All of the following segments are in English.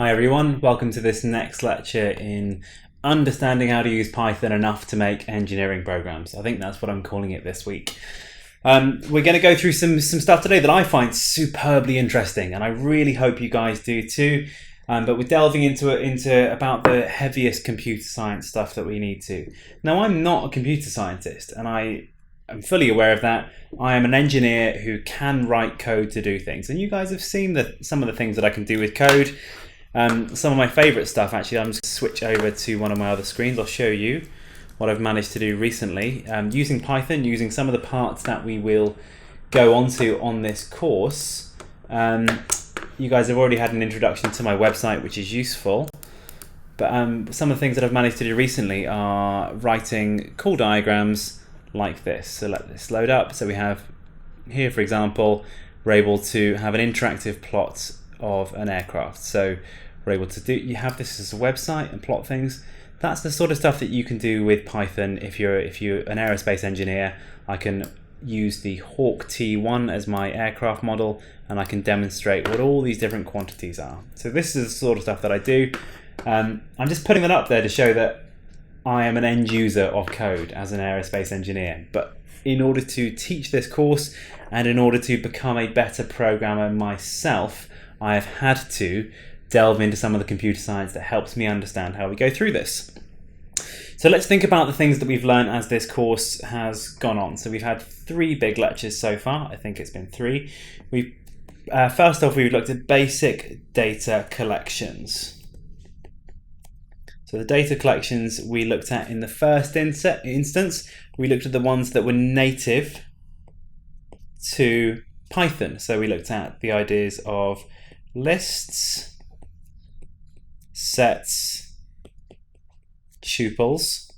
Hi everyone, welcome to this next lecture in understanding how to use Python enough to make engineering programs. I think that's what I'm calling it this week. We're going to go through some stuff today that I find superbly interesting, and I really hope you guys do too. But we're delving into about the heaviest computer science stuff that we need to. Now, I'm not a computer scientist, and I'm fully aware of that. I am an engineer who can write code to do things, and you guys have seen some of the things that I can do with code. Some of my favourite stuff, actually, I'm just going to switch over to one of my other screens. I'll show you what I've managed to do recently using Python, using some of the parts that we will go onto on this course. You guys have already had an introduction to my website, which is useful. But some of the things that I've managed to do recently are writing cool diagrams like this. So let this load up. So we have here, for example, we're able to have an interactive plot of an aircraft. So we're able to you have this as a website and plot things. That's the sort of stuff that you can do with Python if you're an aerospace engineer. I can use the Hawk T1 as my aircraft model, and I can demonstrate what all these different quantities are. So this is the sort of stuff that I do. I'm just putting that up there to show that I am an end user of code as an aerospace engineer. But in order to teach this course and in order to become a better programmer myself, I have had to delve into some of the computer science that helps me understand how we go through this. So let's think about the things that we've learned as this course has gone on. So we've had 3 big lectures so far. I think it's been 3. First off, we've looked at basic data collections. So the data collections we looked at in the first instance, we looked at the ones that were native to Python. So we looked at the ideas of lists, sets, tuples,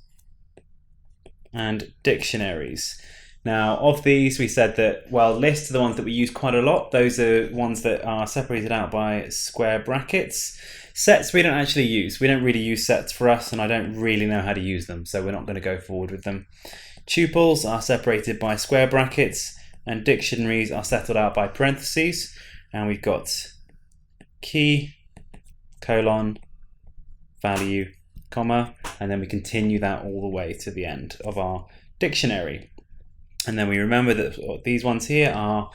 and dictionaries. Now, of these, we said that, well, lists are the ones that we use quite a lot. Those are ones that are separated out by square brackets. Sets we don't actually use. We don't really use sets for us, and I don't really know how to use them, so we're not going to go forward with them. Tuples are separated by square brackets, and dictionaries are settled out by parentheses. And we've got key, colon, value, comma, and then we continue that all the way to the end of our dictionary. And then we remember that these ones here are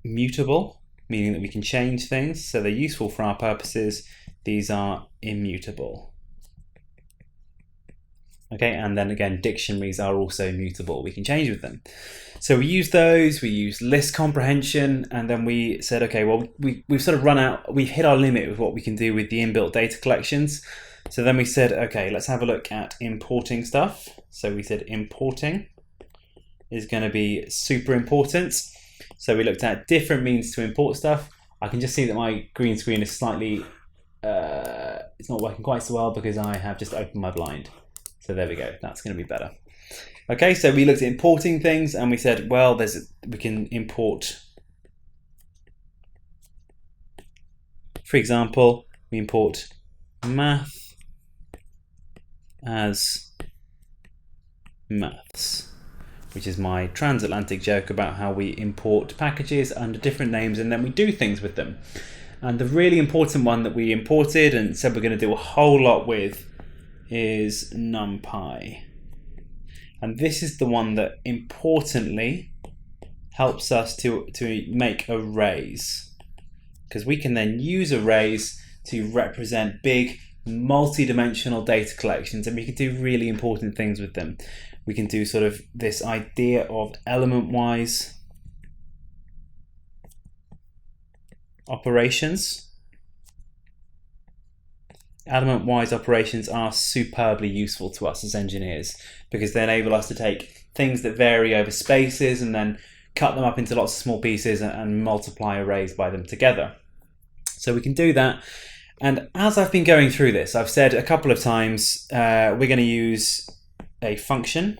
mutable, meaning that we can change things, so they're useful for our purposes. These are immutable. Okay, and then again, dictionaries are also mutable. We can change with them. So we use those, we use list comprehension, and then we said, okay, well, we've sort of run out, we've hit our limit with what we can do with the inbuilt data collections. So then we said, okay, let's have a look at importing stuff. So we said importing is going to be super important. So we looked at different means to import stuff. I can just see that my green screen is slightly, it's not working quite so well because I have just opened my blind. So there we go, that's going to be better. Okay, so we looked at importing things and we said, well, we can import, for example, we import math as maths, which is my transatlantic joke about how we import packages under different names and then we do things with them. And the really important one that we imported and said we're going to do a whole lot with is NumPy. And this is the one that importantly helps us to make arrays, because we can then use arrays to represent big multi-dimensional data collections, and we can do really important things with them. We can do sort of this idea of element-wise operations. Element-wise operations are superbly useful to us as engineers because they enable us to take things that vary over spaces and then cut them up into lots of small pieces and multiply arrays by them together. So we can do that. And as I've been going through this, I've said a couple of times we're going to use a function.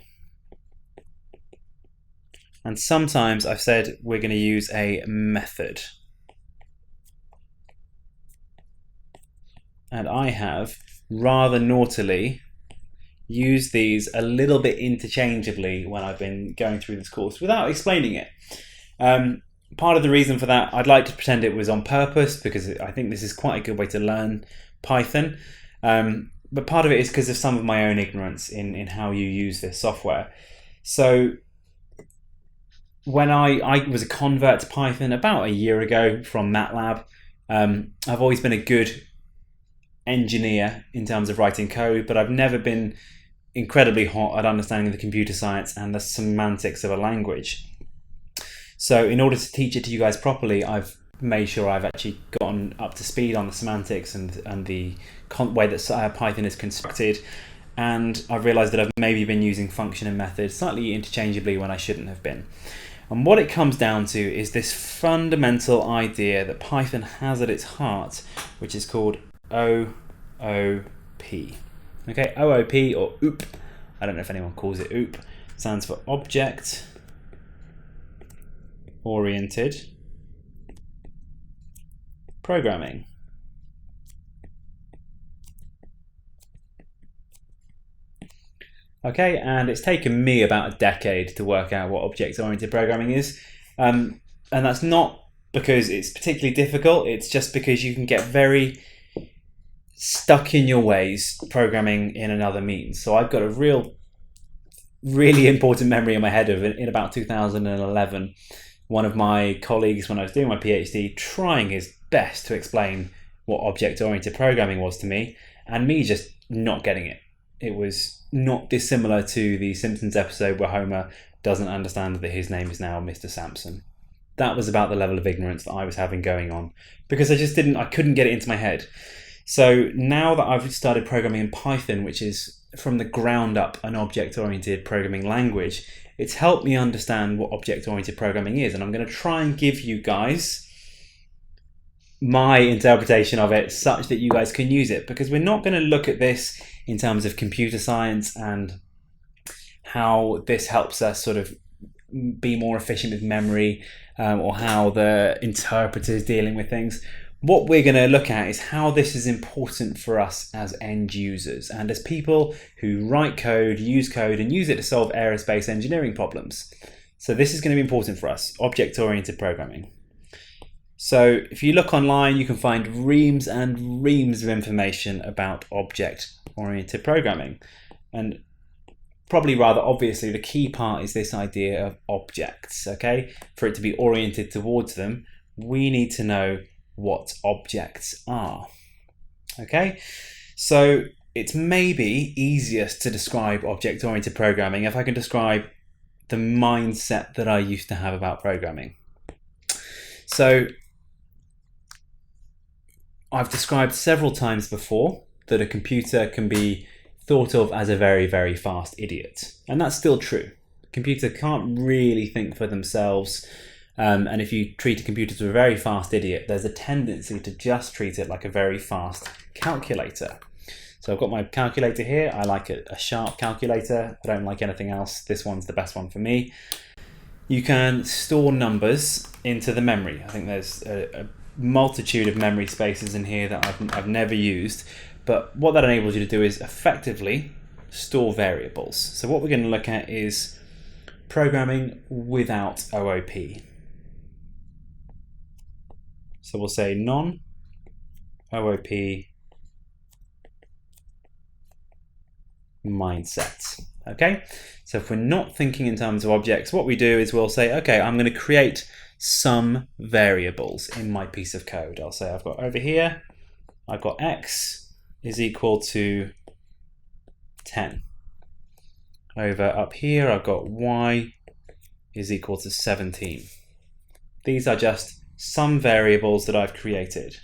And sometimes I've said we're going to use a method. And I have, rather naughtily, used these a little bit interchangeably when I've been going through this course without explaining it. part of the reason for that, I'd like to pretend it was on purpose because I think this is quite a good way to learn Python. But part of it is because of some of my own ignorance in how you use this software. So when I was a convert to Python about a year ago from MATLAB, I've always been a good engineer in terms of writing code, but I've never been incredibly hot at understanding the computer science and the semantics of a language. So in order to teach it to you guys properly, I've made sure I've actually gotten up to speed on the semantics and the way that Python is constructed. And I've realized that I've maybe been using function and method slightly interchangeably when I shouldn't have been. And what it comes down to is this fundamental idea that Python has at its heart, which is called OOP. Okay, OOP or OOP, I don't know if anyone calls it OOP, stands for Object-Oriented Programming. Okay, and it's taken me about a decade to work out what object-oriented programming is. And that's not because it's particularly difficult, it's just because you can get very stuck in your ways programming in another means. So I've got a really important memory in my head of in about 2011, one of my colleagues when I was doing my PhD trying his best to explain what object-oriented programming was to me, and me just not getting it. It was not dissimilar to the Simpsons episode where Homer doesn't understand that his name is now Mr. Sampson. That was about the level of ignorance that I was having going on because I couldn't get it into my head. So now that I've started programming in Python, which is from the ground up an object-oriented programming language, it's helped me understand what object-oriented programming is. And I'm going to try and give you guys my interpretation of it such that you guys can use it, because we're not going to look at this in terms of computer science and how this helps us sort of be more efficient with memory, or how the interpreter is dealing with things. What we're going to look at is how this is important for us as end users and as people who write code, and use it to solve aerospace engineering problems. So this is going to be important for us, object-oriented programming. So if you look online, you can find reams and reams of information about object-oriented programming. And probably rather obviously, the key part is this idea of objects, okay? For it to be oriented towards them, we need to know what objects are, okay? So it's maybe easiest to describe object-oriented programming if I can describe the mindset that I used to have about programming. So I've described several times before that a computer can be thought of as a very, very fast idiot. And that's still true. A computer can't really think for themselves. And if you treat a computer as a very fast idiot, there's a tendency to just treat it like a very fast calculator. So I've got my calculator here. I like a sharp calculator. I don't like anything else. This one's the best one for me. You can store numbers into the memory. I think there's a multitude of memory spaces in here that I've never used. But what that enables you to do is effectively store variables. So what we're going to look at is programming without OOP. So we'll say non-OOP mindset. Okay, so if we're not thinking in terms of objects, what we do is we'll say, okay, I'm going to create some variables in my piece of code. I'll say I've got over here, I've got x is equal to 10. Over up here, I've got y is equal to 17. These are just some variables that I've created.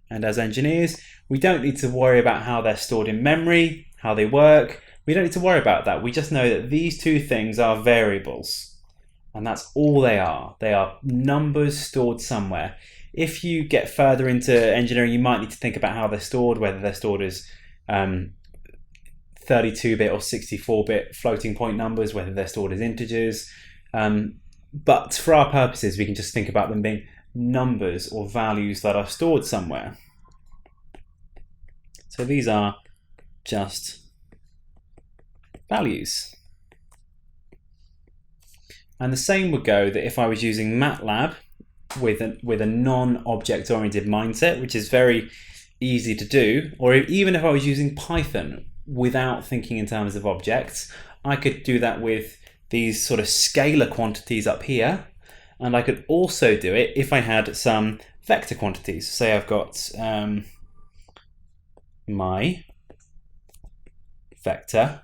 And as engineers, we don't need to worry about how they're stored in memory, how they work. We don't need to worry about that. We just know that these two things are variables. And that's all they are. They are numbers stored somewhere. If you get further into engineering, you might need to think about how they're stored, whether they're stored as 32-bit or 64-bit floating point numbers, whether they're stored as integers. But for our purposes, we can just think about them being numbers or values that are stored somewhere. So these are just values. And the same would go that if I was using MATLAB with a non-object-oriented mindset, which is very easy to do, or even if I was using Python without thinking in terms of objects, I could do that with these sort of scalar quantities up here, and I could also do it if I had some vector quantities. Say I've got my vector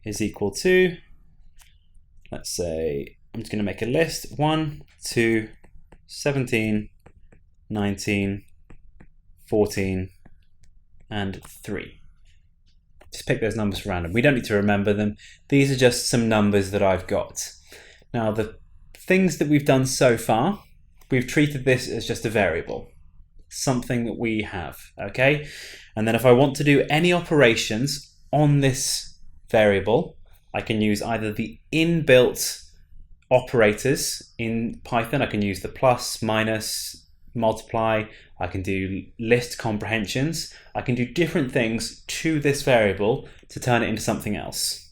is equal to, let's say, I'm just going to make a list, 1, 2, 17, 19, 14, and 3. Just pick those numbers for random. We don't need to remember them. These are just some numbers that I've got. Now, the things that we've done so far, we've treated this as just a variable, something that we have, okay? And then if I want to do any operations on this variable, I can use either the inbuilt operators in Python. I can use the plus, minus, multiply. I can do list comprehensions. I can do different things to this variable to turn it into something else.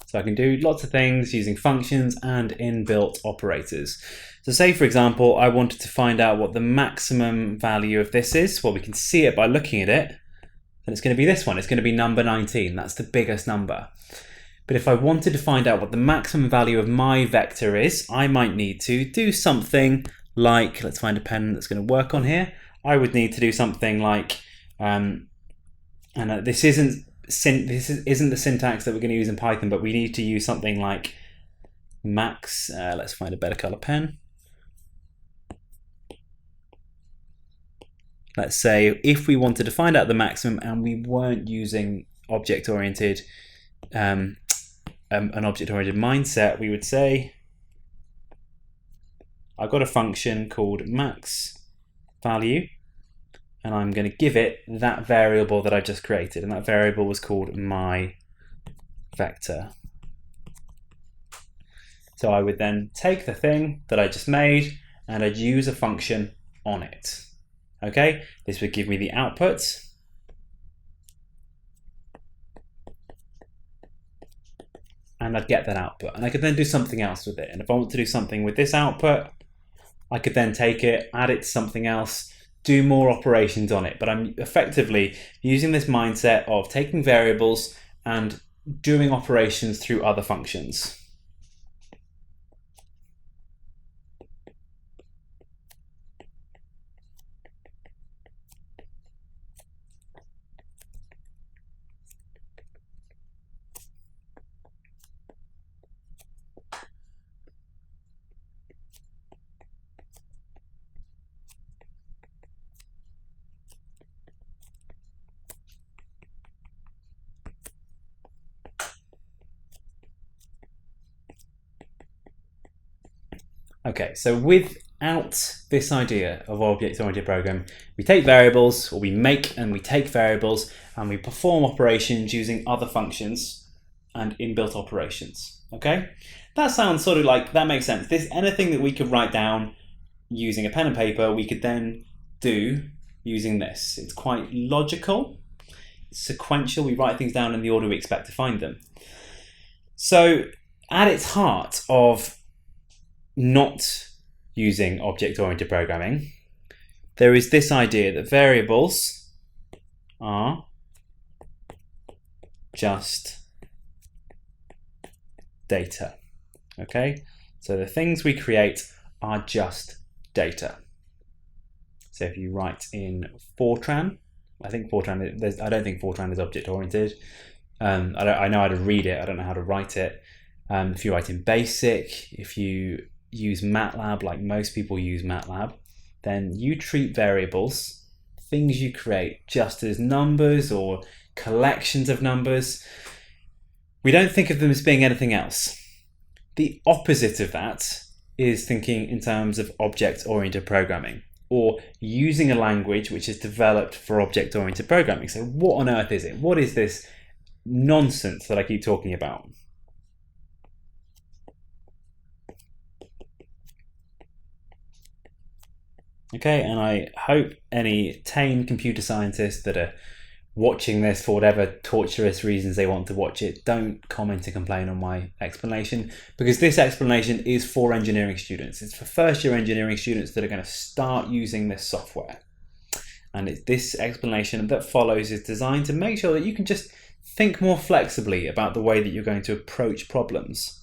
So I can do lots of things using functions and inbuilt operators. So say, for example, I wanted to find out what the maximum value of this is. Well, we can see it by looking at it. And it's going to be this one. It's going to be number 19. That's the biggest number. But if I wanted to find out what the maximum value of my vector is, I might need to do something like, let's find a pen that's going to work on here. I would need to do something like, this isn't the syntax that we're going to use in Python, but we need to use something like max. Let's find a better color pen. Let's say if we wanted to find out the maximum and we weren't using object-oriented, an object-oriented mindset, we would say, I've got a function called max value, and I'm going to give it that variable that I just created, and that variable was called my vector. So I would then take the thing that I just made and I'd use a function on it. Okay, this would give me the output. And I'd get that output, and I could then do something else with it. And if I want to do something with this output, I could then take it, add it to something else, do more operations on it. But I'm effectively using this mindset of taking variables and doing operations through other functions. Okay, so without this idea of object-oriented programming, we take variables, or we make and we take variables, and we perform operations using other functions and inbuilt operations. Okay, that sounds sort of like, that makes sense. This, anything that we could write down using a pen and paper, we could then do using this. It's quite logical, it's sequential. We write things down in the order we expect to find them. So at its heart of not using object-oriented programming, there is this idea that variables are just data. Okay, so the things we create are just data. So if you write in Fortran, I don't think Fortran is object-oriented. I know how to read it, I don't know how to write it. If you write in BASIC, if you use MATLAB like most people use MATLAB, then you treat variables, things you create, just as numbers or collections of numbers. We don't think of them as being anything else. The opposite of that is thinking in terms of object-oriented programming, or using a language which is developed for object-oriented programming. So what on earth is it? What is this nonsense that I keep talking about? Okay, and I hope any tame computer scientists that are watching this for whatever torturous reasons they want to watch it don't comment and complain on my explanation, because this explanation is for engineering students. It's for first year engineering students that are going to start using this software. And this explanation that follows is designed to make sure that you can just think more flexibly about the way that you're going to approach problems.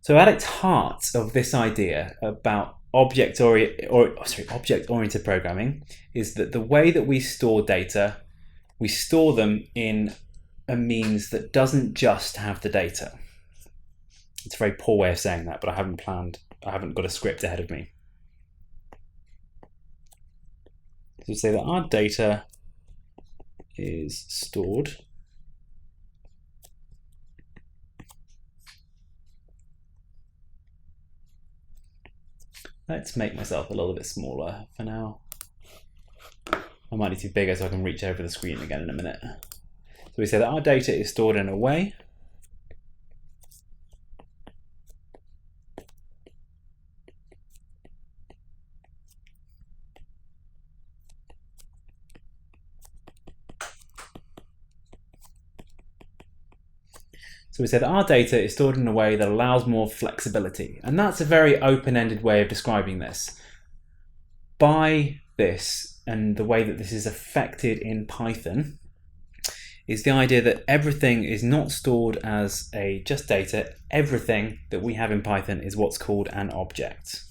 So at its heart of this idea about object-oriented programming is that the way that we store data, we store them in a means that doesn't just have the data. It's a very poor way of saying that, but I haven't got a script ahead of me. So we say that our data is stored Let's make myself a little bit smaller for now. I might need to be bigger so I can reach over the screen again in a minute. So we say that our data is stored in a way that allows more flexibility. And that's a very open-ended way of describing this. By this, and the way that this is affected in Python, is the idea that everything is not stored as just data. Everything that we have in Python is what's called an object.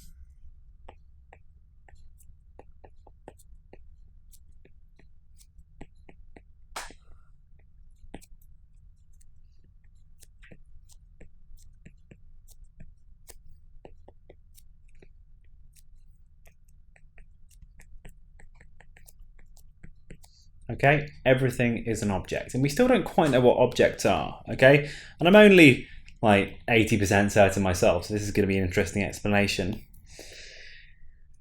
Okay, everything is an object, and we still don't quite know what objects are, okay? And I'm only like 80% certain myself, so this is going to be an interesting explanation.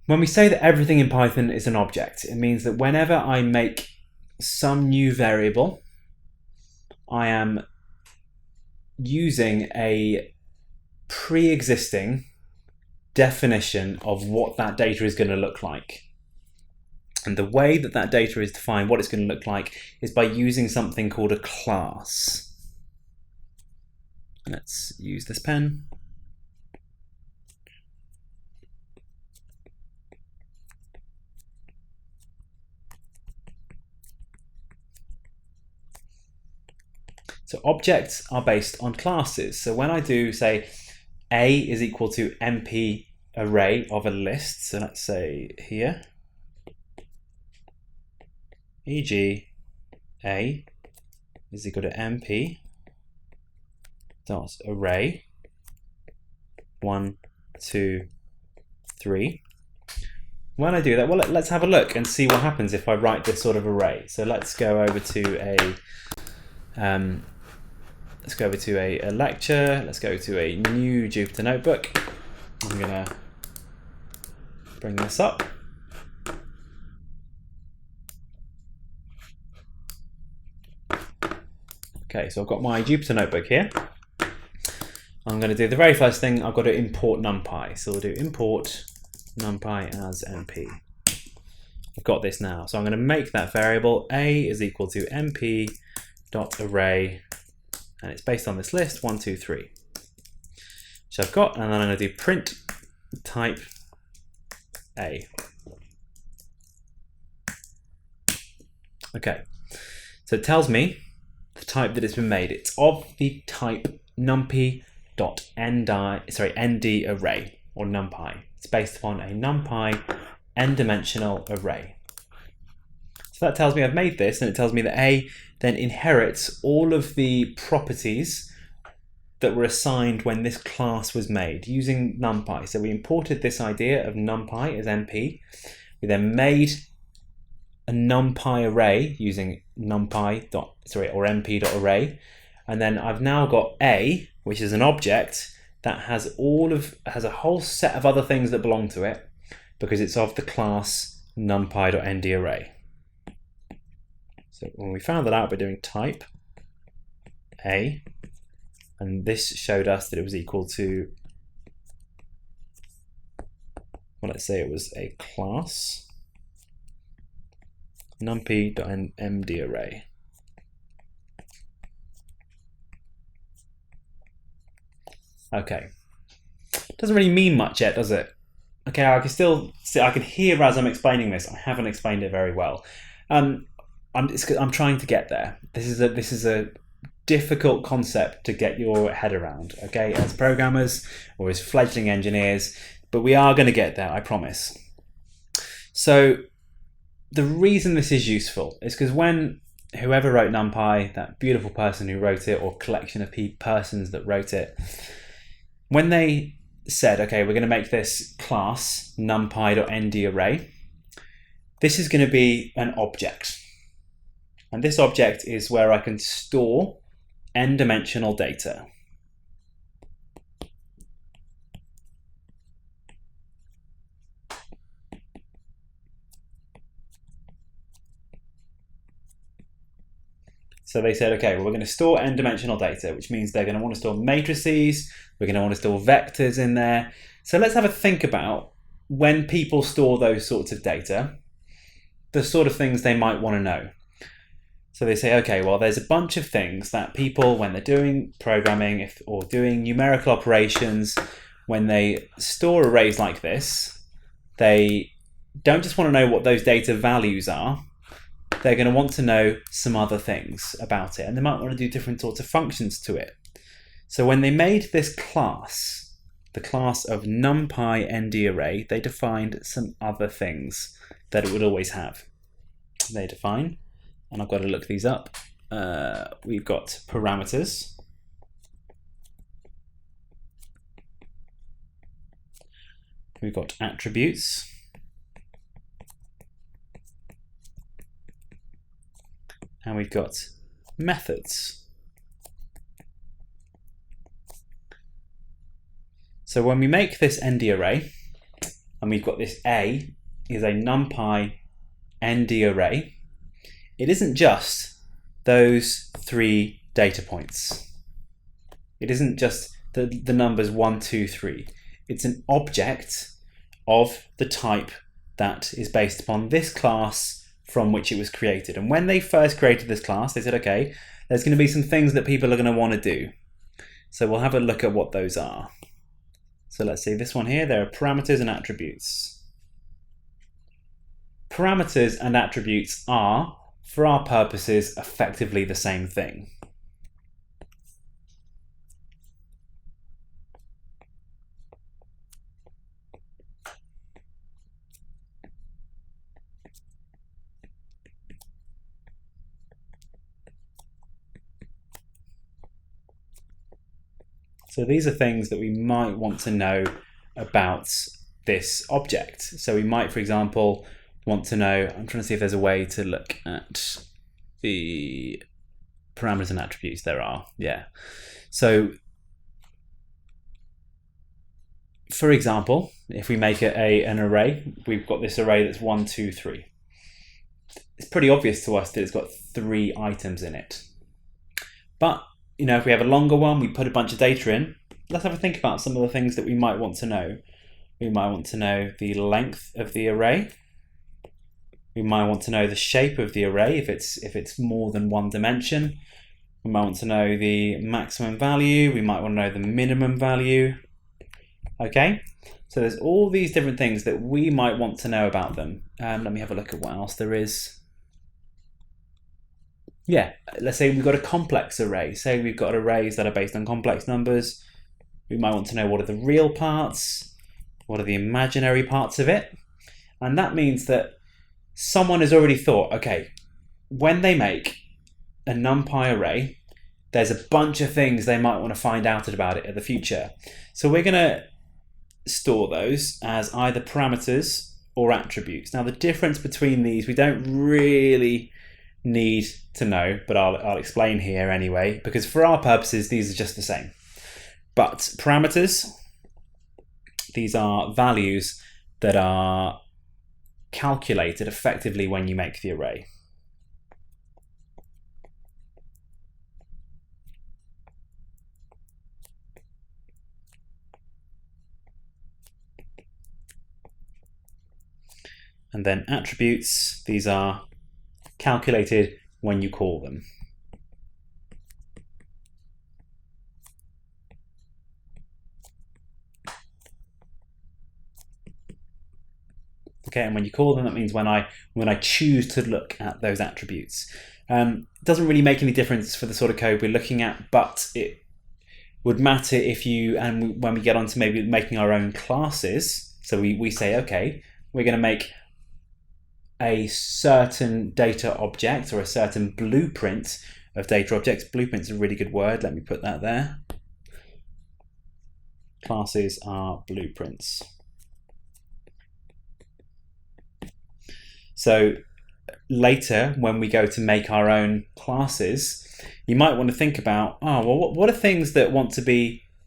When we say that everything in Python is an object, it means that whenever I make some new variable, I am using a pre-existing definition of what that data is going to look like. And the way that that data is defined, what it's going to look like, is by using something called a class. Let's use this pen. So objects are based on classes. So when I do say A is equal to MP array of a list, so let's say here, e.g. A is equal to MP dot array 1, 2, 3. When I do that, well, let's have a look and see what happens if I write this sort of array. So let's go over to a lecture. Let's go to a new Jupyter notebook. I'm gonna bring this up. Okay, so I've got my Jupyter notebook here. I'm going to do the very first thing. I've got to import NumPy. So we'll do import NumPy as NP. I've got this now. So I'm going to make that variable A is equal to MP dot array, and it's based on this list 1, 2, 3. Which I've got, and then I'm going to do print type A. Okay, so it tells me the type that it's been made. It's of the type numpy.nd array, or numpy. It's based upon a numpy n-dimensional array. So that tells me I've made this, and it tells me that A then inherits all of the properties that were assigned when this class was made using numpy. So we imported this idea of numpy as NP. We then made a numpy array using numpy.array, and then I've now got A, which is an object that has a whole set of other things that belong to it because it's of the class numpy.ndArray. So when we found that out by doing type a, and this showed us that it was equal to, well, let's say it was a class numpy.mdarray. Okay, doesn't really mean much yet, does it? Okay, I can still see, I can hear as I'm explaining this. I haven't explained it very well. I'm trying to get there. This is a difficult concept to get your head around. Okay, as programmers or as fledgling engineers, but we are going to get there, I promise. So the reason this is useful is because when whoever wrote NumPy, that beautiful person who wrote it, or collection of persons that wrote it, when they said, okay, we're going to make this class numpy.ndArray, this is going to be an object. And this object is where I can store n-dimensional data. So they said, okay, well, we're going to store n-dimensional data, which means they're going to want to store matrices, we're going to want to store vectors in there. So let's have a think about when people store those sorts of data, the sort of things they might want to know. So they say, okay, well, there's a bunch of things that people, when they're doing programming or doing numerical operations, when they store arrays like this, they don't just want to know what those data values are, they're going to want to know some other things about it, and they might want to do different sorts of functions to it. So when they made this class, the class of numpy.ndArray, they defined some other things that it would always have. They define, and I've got to look these up. We've got parameters. We've got attributes. And we've got methods. So when we make this ndArray, and we've got this A is a numpy.ndArray, it isn't just those 3 data points. It isn't just the numbers 1, 2, 3. It's an object of the type that is based upon this class from which it was created. And when they first created this class, they said, okay, there's going to be some things that people are going to want to do. So we'll have a look at what those are. So let's see this one here, there are parameters and attributes. Parameters and attributes are, for our purposes, effectively the same thing. So these are things that we might want to know about this object. So we might, for example, want to know, I'm trying to see if there's a way to look at the parameters and attributes. There are, yeah. So for example, if we make it an array, we've got this array that's 1, 2, 3. It's pretty obvious to us that it's got 3 items in it. But you know, if we have a longer one, we put a bunch of data in. Let's have a think about some of the things that we might want to know. We might want to know the length of the array. We might want to know the shape of the array if it's more than 1 dimension. We might want to know the maximum value. We might want to know the minimum value. Okay, so there's all these different things that we might want to know about them. Let me have a look at what else there is. Yeah, let's say we've got a complex array. Say we've got arrays that are based on complex numbers. We might want to know what are the real parts, what are the imaginary parts of it. And that means that someone has already thought, okay, when they make a NumPy array, there's a bunch of things they might want to find out about it in the future. So we're going to store those as either parameters or attributes. Now the difference between these, we don't really need to know, but I'll explain here anyway, because for our purposes, these are just the same. But parameters, these are values that are calculated effectively when you make the array. And then attributes, these are calculated when you call them. Okay, and when you call them, that means when I choose to look at those attributes. It doesn't really make any difference for the sort of code we're looking at, but it would matter if you, and when we get on to maybe making our own classes, so we say, okay, we're going to make a certain data object or a certain blueprint of data objects. Blueprint's a really good word, let me put that there. Classes are blueprints. So later, when we go to make our own classes, you might want to think about, oh, well, what are things that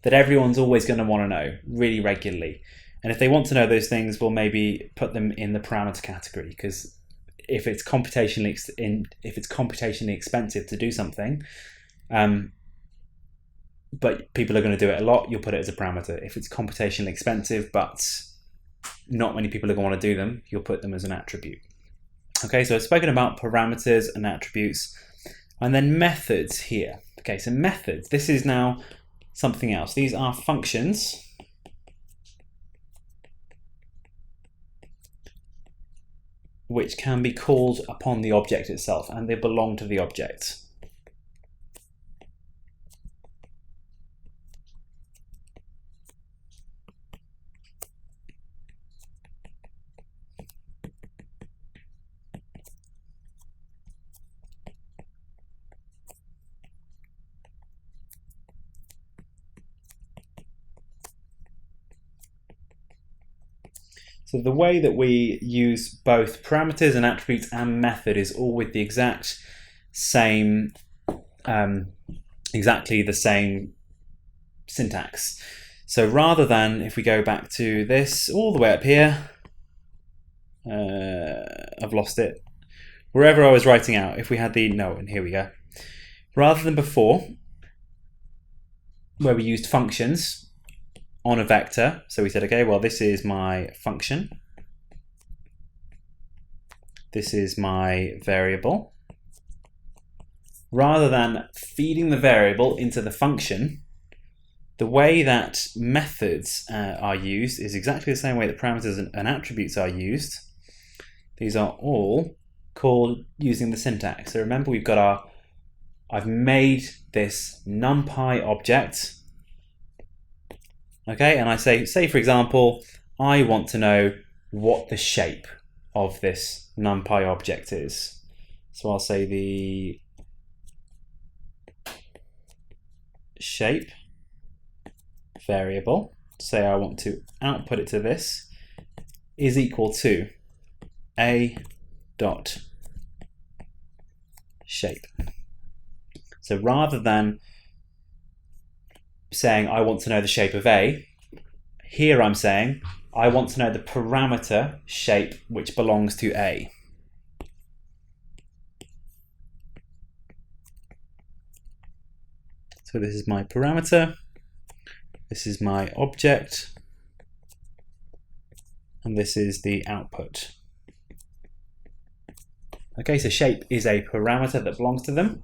that everyone's always going to want to know really regularly? And if they want to know those things, we'll maybe put them in the parameter category, because if it's computationally expensive to do something, but people are going to do it a lot, you'll put it as a parameter. If it's computationally expensive but not many people are going to want to do them, you'll put them as an attribute. Okay, so I've spoken about parameters and attributes, and then methods here. Okay, so methods, this is now something else. These are functions which can be called upon the object itself, and they belong to the object. So the way that we use both parameters and attributes and method is all with the exact same, exactly the same syntax. So rather than, if we go back to this, all the way up here, I've lost it. Wherever I was writing out, if we had and here we go. Rather than before, where we used functions on a vector, so we said, okay, well, this is my function, this is my variable. Rather than feeding the variable into the function, the way that methods are used is exactly the same way that parameters and attributes are used. These are all called using the syntax. So remember, we've got I've made this NumPy object. Okay, and I say for example, I want to know what the shape of this NumPy object is. So I'll say the shape variable, say I want to output it to this, is equal to a dot shape. So rather than saying I want to know the shape of A, here I'm saying I want to know the parameter shape which belongs to A. So this is my parameter, this is my object, and this is the output. Okay, so shape is a parameter that belongs to them.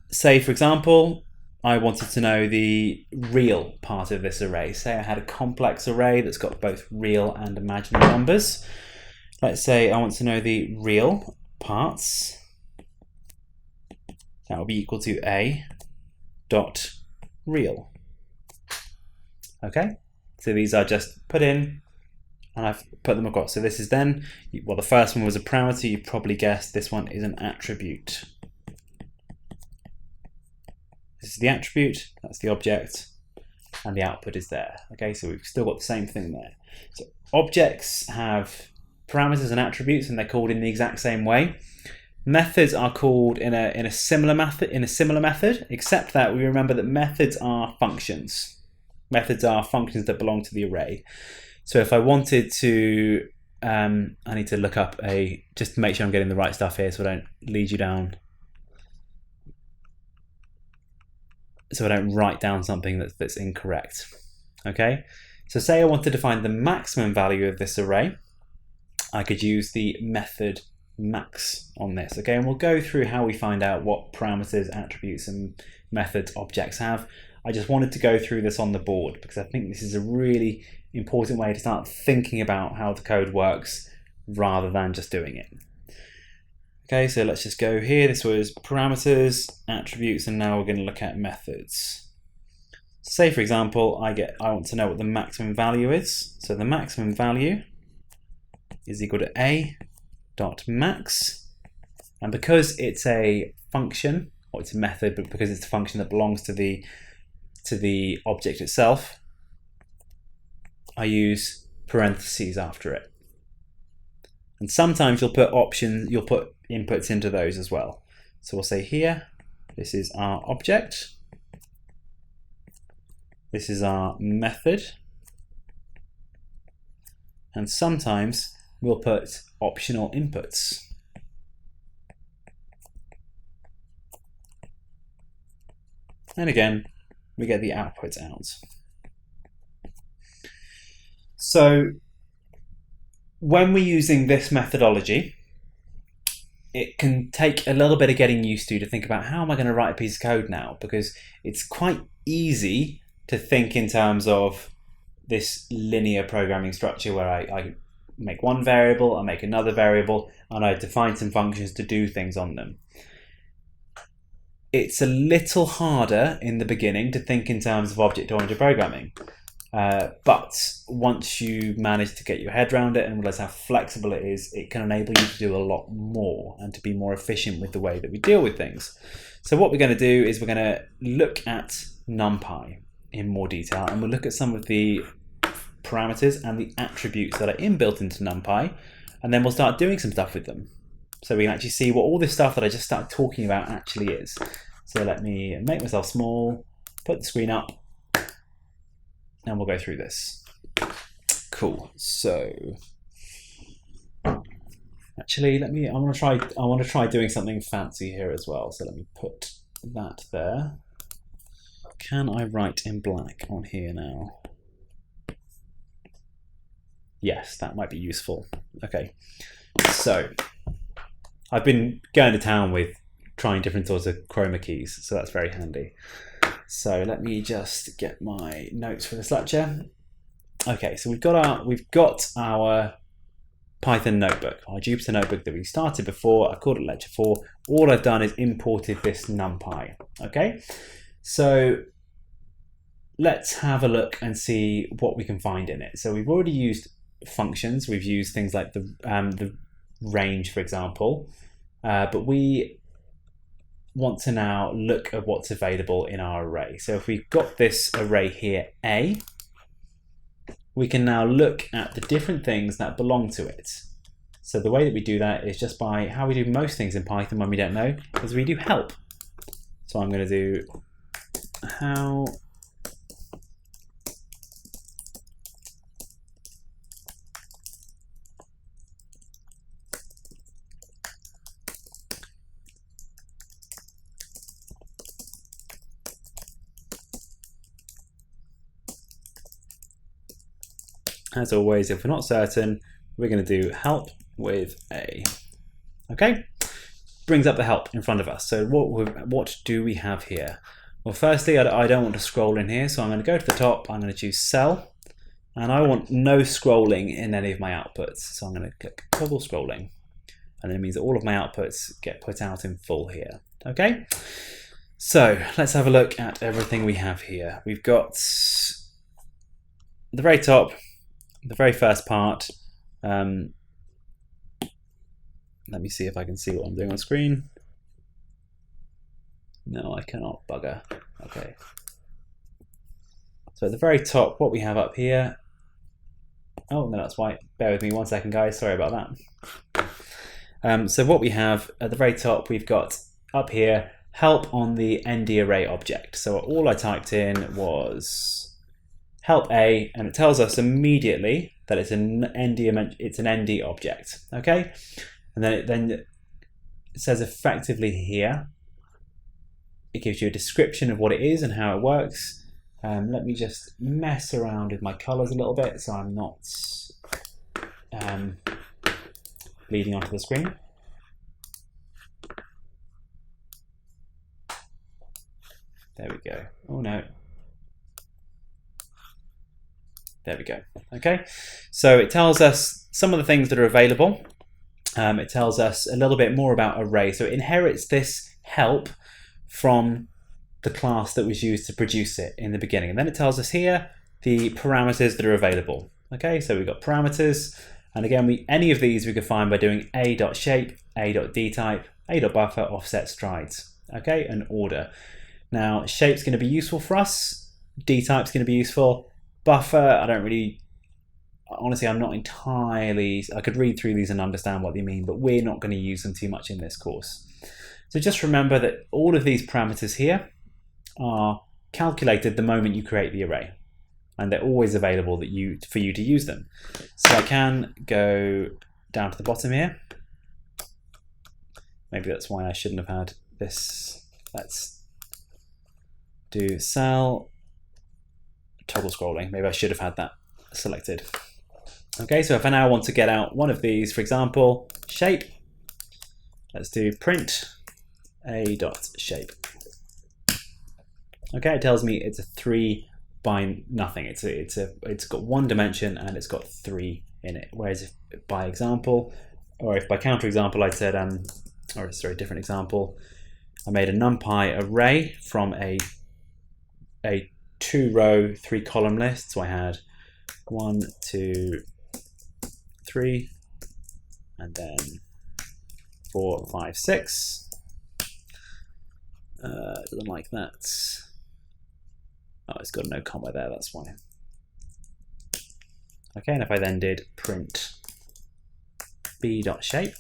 Say for example, I wanted to know the real part of this array. Say I had a complex array that's got both real and imaginary numbers. Let's say I want to know the real parts. That will be equal to a dot real. Okay, so these are just put in and I've put them across. So this is then, well, the first one was a parameter, you probably guessed this one is an attribute. This is the attribute, that's the object, and the output is there. Okay, so we've still got the same thing there. So objects have parameters and attributes, and they're called in the exact same way. Methods are called in a similar method, except that we remember that methods are functions. Methods are functions that belong to the array. So if I wanted to, I need to look up just to make sure I'm getting the right stuff here, so I don't lead you down. So I don't write down something that's incorrect. Okay. So say I wanted to find the maximum value of this array, I could use the method max on this. Okay, and we'll go through how we find out what parameters, attributes, and methods objects have. I just wanted to go through this on the board because I think this is a really important way to start thinking about how the code works rather than just doing it. Okay, so let's just go here. This was parameters, attributes, and now we're going to look at methods. Say, for example, I want to know what the maximum value is. So the maximum value is equal to a.max, and because it's a function, or it's a method, but because it's a function that belongs to the object itself, I use parentheses after it. And sometimes you'll put inputs into those as well. So we'll say here, this is our object, this is our method, and sometimes we'll put optional inputs. And again, we get the output out. So when we're using this methodology, it can take a little bit of getting used to think about how am I going to write a piece of code now, because it's quite easy to think in terms of this linear programming structure where I make one variable, I make another variable, and I define some functions to do things on them. It's a little harder in the beginning to think in terms of object-oriented programming. But once you manage to get your head around it and realize how flexible it is, it can enable you to do a lot more and to be more efficient with the way that we deal with things. So what we're going to do is we're going to look at NumPy in more detail, and we'll look at some of the parameters and the attributes that are inbuilt into NumPy, and then we'll start doing some stuff with them. So we can actually see what all this stuff that I just started talking about actually is. So let me make myself small, put the screen up, and we'll go through this. Cool. So actually, I want to try doing something fancy here as well. So let me put that there. Can I write in black on here now? Yes, that might be useful. Okay. So I've been going to town with trying different sorts of chroma keys, so that's very handy. So let me just get my notes for this lecture. Okay, so we've got our Python notebook, our Jupyter notebook that we started before. I called it lecture 4. All I've done is imported this NumPy. Okay, so let's have a look and see what we can find in it. So we've already used functions. We've used things like the range, for example, but we want to now look at what's available in our array. So if we've got this array here, A, we can now look at the different things that belong to it. So the way that we do that is just by how we do most things in Python when we don't know, is we do help. So I'm going to do how as always, if we're not certain, we're going to do help with A. Okay, brings up the help in front of us. So what do we have here? Well, firstly, I don't want to scroll in here, so I'm going to go to the top. I'm going to choose cell, and I want no scrolling in any of my outputs. So I'm going to click toggle scrolling, and it means that all of my outputs get put out in full here. Okay, so let's have a look at everything we have here. We've got the very top, the very first part. Let me see if I can see what I'm doing on screen. No, I cannot, bugger. Okay. So at the very top, what we have up here. Oh, no, that's white. Bear with me 1 second, guys. Sorry about that. So what we have at the very top, we've got up here, help on the ND array object. So all I typed in was help A, and it tells us immediately that it's an ND object, okay? And then it says effectively here, it gives you a description of what it is and how it works. Let me just mess around with my colors a little bit so I'm not bleeding onto the screen. There we go. Oh no. There we go. Okay, so it tells us some of the things that are available. It tells us a little bit more about array. So it inherits this help from the class that was used to produce it in the beginning. And then it tells us here the parameters that are available. Okay, so we've got parameters. And again, any of these we could find by doing a.shape, a.dtype, a.buffer, offset strides. Okay, and order. Now, shape's going to be useful for us. dtype's going to be useful. Buffer, I don't really, honestly, I'm not entirely, I could read through these and understand what they mean, but we're not going to use them too much in this course. So just remember that all of these parameters here are calculated the moment you create the array, and they're always available for you to use them. So I can go down to the bottom here. Maybe that's why I shouldn't have had this. Let's do cell toggle scrolling. Maybe I should have had that selected. Okay, so if I now want to get out one of these, for example, shape, let's do print a.shape. Okay, it tells me it's a 3 by nothing. It's got one dimension and it's got 3 in it. Whereas if by example, or if by counter example, I said or sorry, different example, I made a NumPy array from a 2-row, 3-column list. So I had 1, 2, 3, and then 4, 5, 6. Doesn't like that. Oh, it's got no comma there, that's why. Okay, and if I then did print b.shape,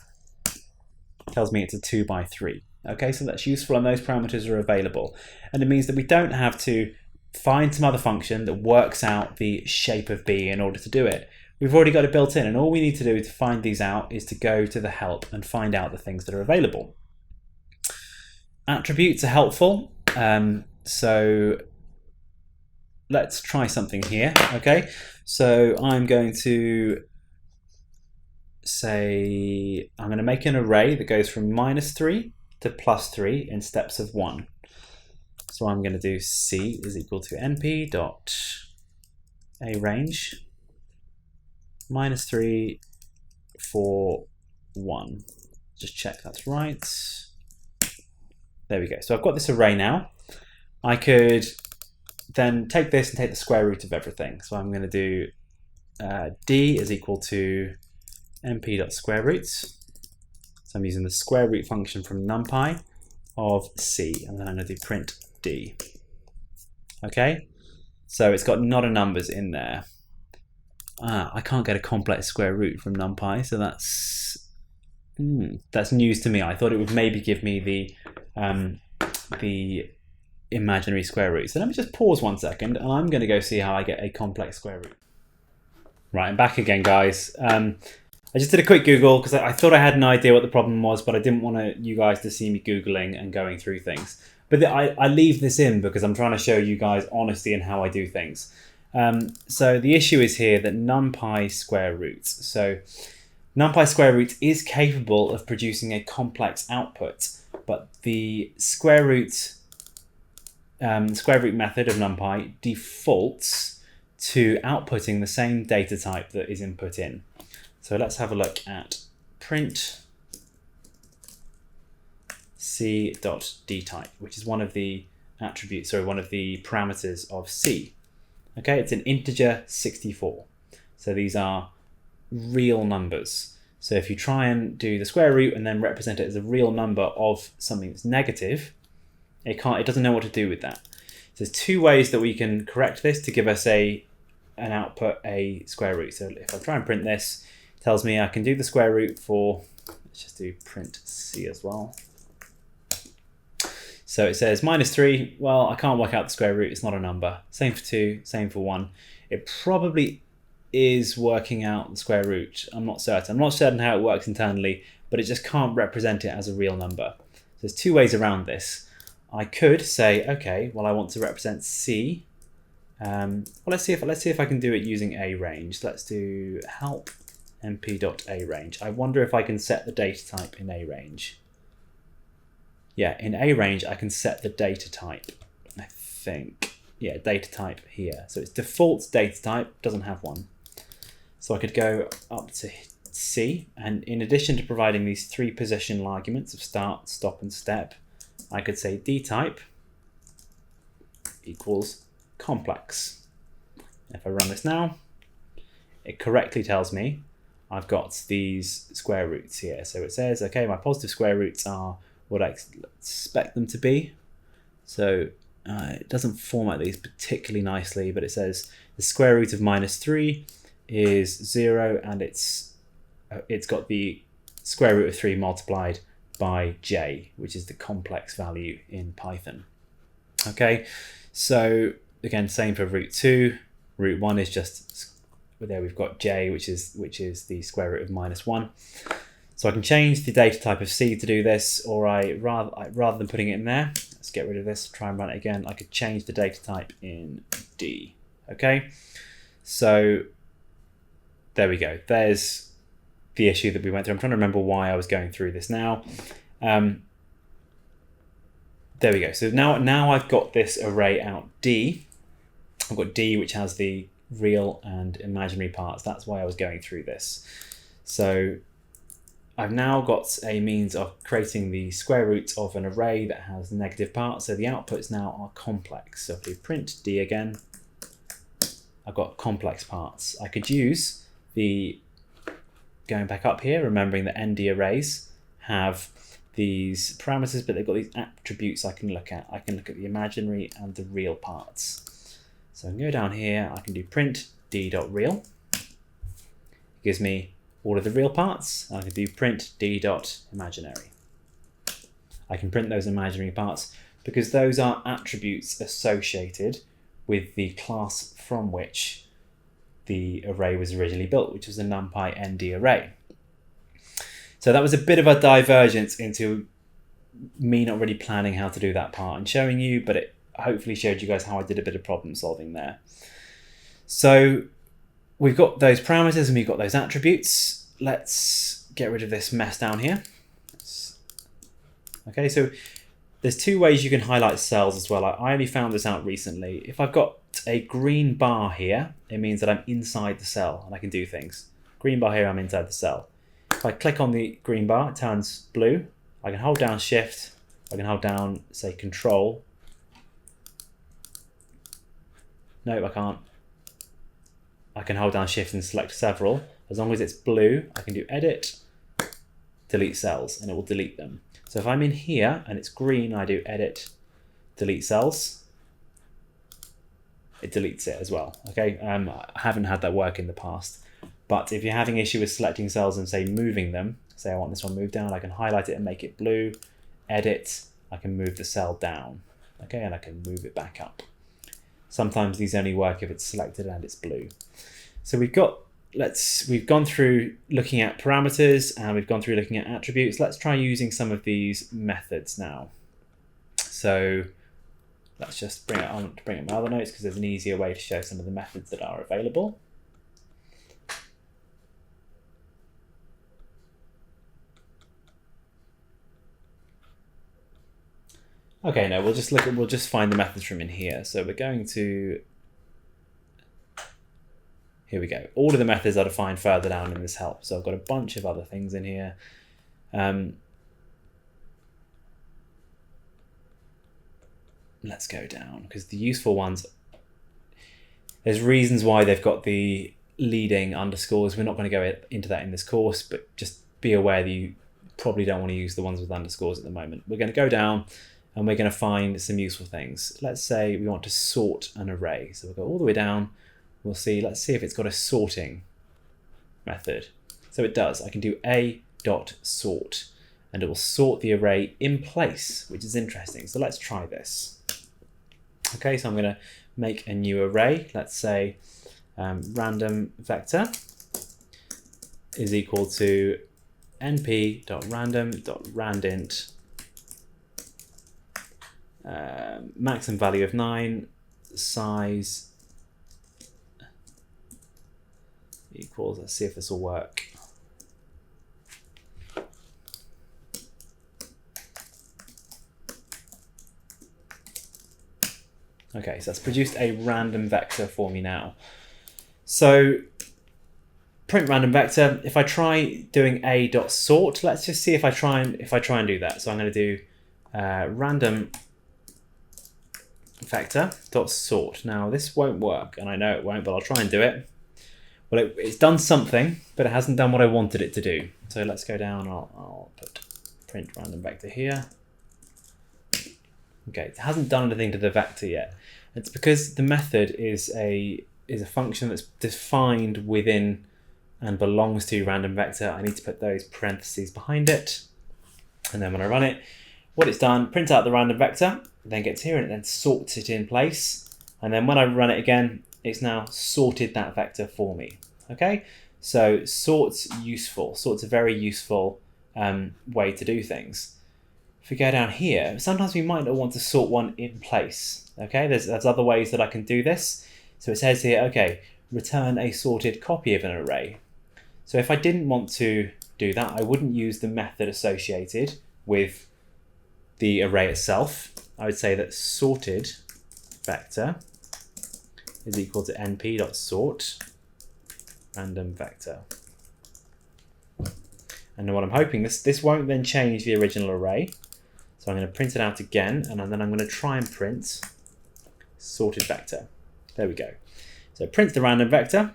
tells me it's a 2 by 3. Okay, so that's useful and those parameters are available. And it means that we don't have to find some other function that works out the shape of b in order to do it. We've already got it built in, and all we need to do to find these out is to go to the help and find out the things that are available. Attributes are helpful. So let's try something here. Okay, so I'm going to say I'm going to make an array that goes from -3 to +3 in steps of 1. So I'm going to do c is equal to np dot a range -3 4 1. Just check that's right. There we go. So I've got this array now. I could then take this and take the square root of everything. So I'm going to do d is equal to np.square roots. So I'm using the square root function from NumPy of c, and then I'm going to do print d. Okay, so it's got not a numbers in there. I can't get a complex square root from NumPy, so that's news to me. I thought it would maybe give me the imaginary square root. So let me just pause 1 second, and I'm going to go see how I get a complex square root. Right, I'm back again, guys. I just did a quick Google because I thought I had an idea what the problem was, but I didn't want you guys to see me Googling and going through things. But I leave this in because I'm trying to show you guys honesty in how I do things. So the issue is here that NumPy square roots. So NumPy square root is capable of producing a complex output, but the square root method of NumPy defaults to outputting the same data type that is input in. So let's have a look at print c.dtype, which is one of the attributes, sorry, one of the parameters of C. Okay, it's an integer 64. So these are real numbers. So if you try and do the square root and then represent it as a real number of something that's negative, it doesn't know what to do with that. So there's 2 ways that we can correct this to give us an output a square root. So if I try and print this, it tells me I can do the square root for Let's just do print C as well. So it says -3. Well, I can't work out the square root. It's not a number. Same for 2, same for 1. It probably is working out the square root. I'm not certain. I'm not certain how it works internally, but it just can't represent it as a real number. So there's two ways around this. I could say, okay, well, I want to represent C. Well, let's see if I can do it using a range. Let's do help mp.arange. I wonder if I can set the data type in a range. Yeah, in a range, I can set the data type, I think. Yeah, data type here. So its default data type doesn't have one. So I could go up to C, and in addition to providing these 3 positional arguments of start, stop, and step, I could say dtype equals complex. If I run this now, it correctly tells me I've got these square roots here. So it says, okay, my positive square roots are what I expect them to be. So it doesn't format these particularly nicely, but it says the square root of -3 is 0, and it's got the square root of 3 multiplied by j, which is the complex value in Python. Okay, so again, same for root 2. Root 1 is just, there we've got j, which is the square root of -1. So I can change the data type of C to do this, or rather than putting it in there, let's get rid of this, try and run it again, I could change the data type in D. Okay, so there we go. There's the issue that we went through. I'm trying to remember why I was going through this now. There we go. So now I've got this array out D. I've got D, which has the real and imaginary parts. That's why I was going through this. So I've now got a means of creating the square root of an array that has negative parts. So the outputs now are complex. So if we print D again, I've got complex parts. I could use going back up here, remembering that ND arrays have these parameters, but they've got these attributes I can look at. I can look at the imaginary and the real parts. So I can go down here, I can do print d.real. It gives me all of the real parts. I can do print d.imaginary. I can print those imaginary parts because those are attributes associated with the class from which the array was originally built, which was a NumPy ND array. So that was a bit of a divergence into me not really planning how to do that part and showing you, but it hopefully showed you guys how I did a bit of problem solving there. So we've got those parameters and we've got those attributes. Let's get rid of this mess down here. Okay, so there's 2 ways you can highlight cells as well. I only found this out recently. If I've got a green bar here, it means that I'm inside the cell and I can do things. Green bar here, I'm inside the cell. If I click on the green bar, it turns blue. I can hold down Shift. I can hold down, say, Control. No, I can't. I can hold down Shift and select several. As long as it's blue, I can do Edit, Delete Cells, and it will delete them. So if I'm in here and it's green, I do Edit, Delete Cells. It deletes it as well. Okay, I haven't had that work in the past, but if you're having issue with selecting cells and say moving them, say I want this one moved down, I can highlight it and make it blue, edit, I can move the cell down, okay, and I can move it back up. Sometimes these only work if it's selected and it's blue. So we've gone through looking at parameters and we've gone through looking at attributes. Let's try using some of these methods now. So let's just bring up my other notes because there's an easier way to show some of the methods that are available. Okay, no, we'll just find the methods from in here. So we're going to, here we go. All of the methods are defined further down in this help. So I've got a bunch of other things in here. Let's go down because the useful ones, there's reasons why they've got the leading underscores. We're not going to go into that in this course, but just be aware that you probably don't want to use the ones with underscores at the moment. We're going to go down and we're going to find some useful things. Let's say we want to sort an array. So we'll go all the way down. Let's see if it's got a sorting method. So it does. I can do A np.sort, and it will sort the array in place, which is interesting. So let's try this. Okay, so I'm going to make a new array. Let's say random vector is equal to np.random.randint maximum value of 9, size equals, let's see if this will work. Okay, so that's produced a random vector for me now. So print random vector. If I try doing a.sort, let's just see if I try and do that. So I'm going to do random vector dot sort. Now this won't work, and I know it won't, but I'll try and do it. Well, it's done something, but it hasn't done what I wanted it to do. So let's go down. I'll put print random vector here. Okay, it hasn't done anything to the vector yet. It's because the method is a function that's defined within and belongs to random vector. I need to put those parentheses behind it, and then when I run it, what it's done, print out the random vector, then gets here and it then sorts it in place, and then when I run it again, it's now sorted that vector for me. Okay, so sort's useful. Sort's a very useful way to do things. If we go down here, sometimes we might not want to sort one in place. Okay, there's other ways that I can do this. So it says here, okay, return a sorted copy of an array. So if I didn't want to do that, I wouldn't use the method associated with the array itself. I would say that sorted vector is equal to np.sort random vector. And what I'm hoping, this won't then change the original array. So I'm going to print it out again, and then I'm going to try and print sorted vector. There we go. So print the random vector,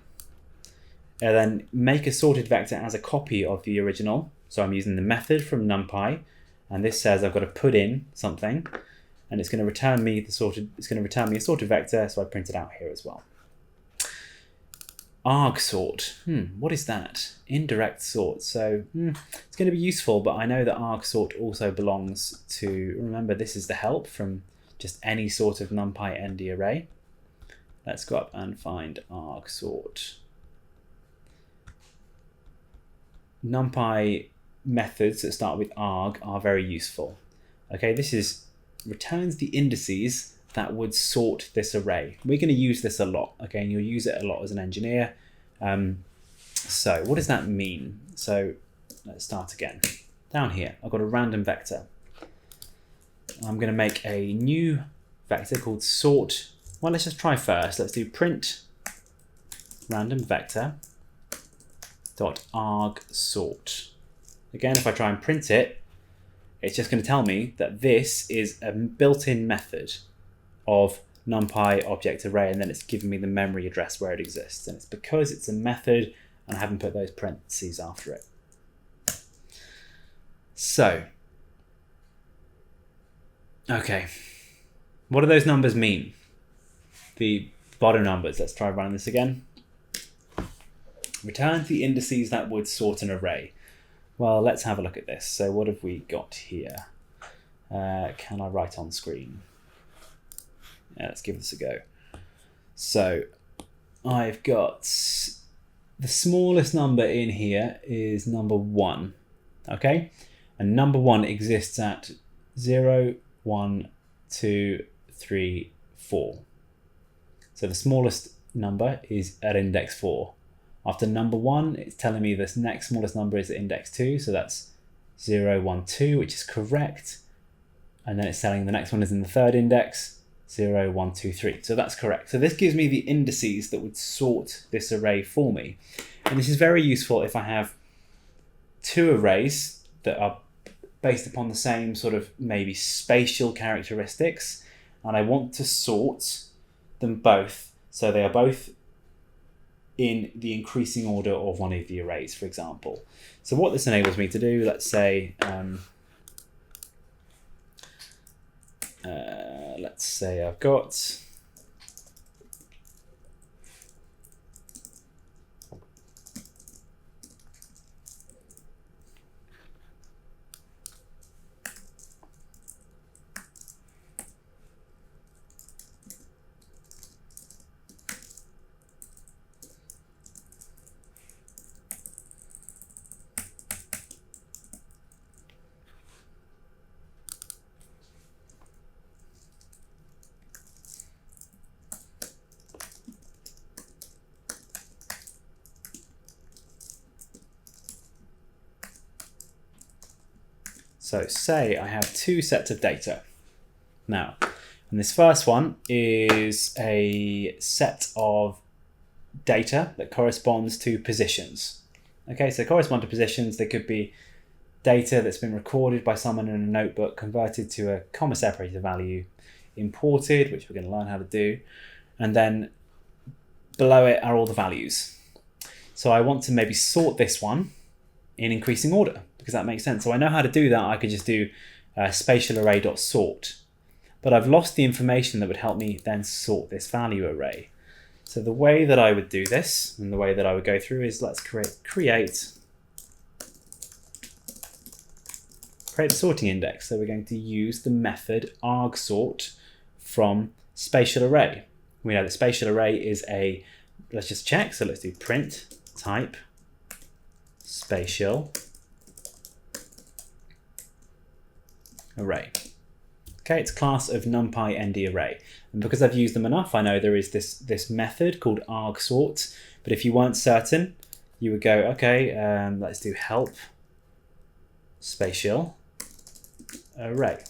and then make a sorted vector as a copy of the original. So I'm using the method from NumPy, and this says I've got to put in something, and it's going to return me a sorted vector. So I print it out here as well. argsort. What is that? Indirect sort. So it's going to be useful, but I know that argsort also belongs to, remember this is the help from just any sort of NumPy ND array. Let's go up and find argsort. NumPy methods that start with arg are very useful. Okay, this returns the indices that would sort this array. We're going to use this a lot, okay, and you'll use it a lot as an engineer. So what does that mean? So let's start again. Down here, I've got a random vector. I'm going to make a new vector called sort. Well, let's just try first. Let's do print random vector dot arg sort. Again, if I try and print it, it's just going to tell me that this is a built-in method of NumPy object array, and then it's giving me the memory address where it exists. And it's because it's a method and I haven't put those parentheses after it. So, okay, what do those numbers mean? The bottom numbers, let's try running this again. Returns the indices that would sort an array. Well, let's have a look at this. So what have we got here? Can I write on screen? Yeah, let's give this a go. So I've got the smallest number in here is number 1. Okay, and number 1 exists at 0, 1, 2, 3, 4. So the smallest number is at index 4. After number 1, it's telling me this next smallest number is at index 2, so that's 0, 1, 2, which is correct. And then it's telling the next one is in the third index, 0, 1, 2, 3. So that's correct. So this gives me the indices that would sort this array for me. And this is very useful if I have two arrays that are based upon the same sort of maybe spatial characteristics, and I want to sort them both so they are both in the increasing order of one of the arrays, for example. So what this enables me to do, let's say I've got So say I have two sets of data. Now, and this first one is a set of data that corresponds to positions. Okay, so correspond to positions. They could be data that's been recorded by someone in a notebook, converted to a comma separated value, imported, which we're going to learn how to do, and then below it are all the values. So I want to maybe sort this one in increasing order, because that makes sense. So I know how to do that. I could just do spatial array.sort, but I've lost the information that would help me then sort this value array. So the way that I would do this, and the way that I would go through, is let's create a sorting index. So we're going to use the method argsort from spatial array. We know that spatial array is a, let's just check. So let's do print type spatial array. Okay, it's class of numpy nd array. And because I've used them enough, I know there is this method called argsort. But if you weren't certain, you would go, okay, let's do help spatial array.